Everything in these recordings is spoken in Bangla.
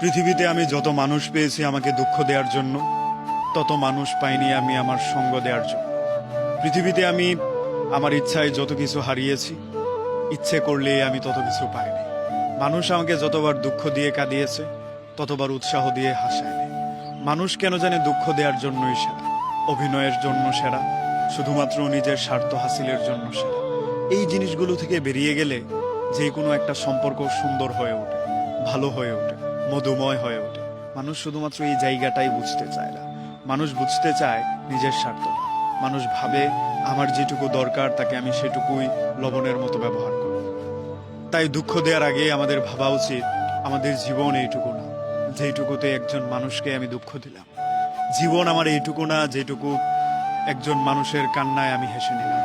পৃথিবীতে আমি যত মানুষ পেয়েছি আমাকে দুঃখ দেওয়ার জন্য, তত মানুষ পাইনি আমি আমার সঙ্গ দেওয়ার জন্য। পৃথিবীতে আমি আমার ইচ্ছায় যত কিছু হারিয়েছি, ইচ্ছে করলে আমি তত কিছু পাইনি। মানুষ আমাকে যতবার দুঃখ দিয়ে কাঁদিয়েছে, ততবার উৎসাহ দিয়ে হাসায়নি। মানুষ কেন জানে দুঃখ দেওয়ার জন্যই সেরা, অভিনয়ের জন্য সেরা, শুধুমাত্র নিজের স্বার্থ হাসিলের জন্য সেরা। এই জিনিসগুলো থেকে বেরিয়ে গেলে যে কোনো একটা সম্পর্ক সুন্দর হয়ে ওঠে, ভালো হয়ে ওঠে, মধুময় হয়ে ওঠে। মানুষ শুধুমাত্র এই জায়গাটাই বুঝতে চায় না। মানুষ বুঝতে চায় নিজের স্বার্থটা। মানুষ ভাবে আমার যেটুকু দরকার তাকে আমি সেটুকুই লবণের মতো ব্যবহার করব। তাই দুঃখ দেওয়ার আগে আমাদের ভাবা উচিত আমাদের জীবন এইটুকু না যেটুকুতে একজন মানুষকে আমি দুঃখ দিলাম। জীবন আমার এইটুকু না যেটুকু একজন মানুষের কান্নায় আমি হেসে নিলাম।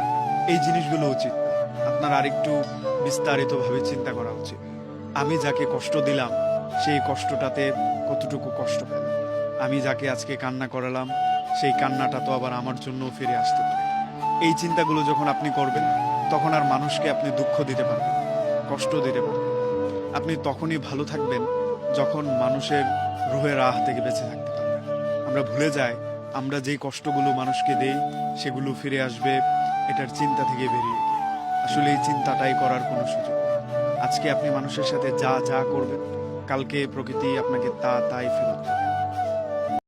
এই জিনিসগুলো উচিত না। আপনার আরেকটু বিস্তারিতভাবে চিন্তা করা উচিত। আমি যাকে কষ্ট দিলাম সেই কষ্টটাতে কতটুকু কষ্ট পেল। আমি যাকে আজকে কান্না করালাম সেই কান্নাটা তো আবার আমার জন্য ফিরে আসতে পারে। এই চিন্তাগুলো যখন আপনি করবেন, তখন আর মানুষকে আপনি দুঃখ দিতে পারবেন, কষ্ট দিতে পারবেন। আপনি তখনই ভালো থাকবেন যখন মানুষের রুহের আহ থেকে বেঁচে থাকতে পারবেন। আমরা ভুলে যাই আমরা যেই কষ্টগুলো মানুষকে দেই সেগুলো ফিরে আসবে এটার চিন্তা থেকে বেরিয়ে গিয়ে। আসলে এই চিন্তাটাই করার কোনো সুযোগ নেই। আজকে আপনি মানুষের সাথে যা যা করবেন, কালকে প্রকৃতি আপনাকে তাই ফেরত দেবে।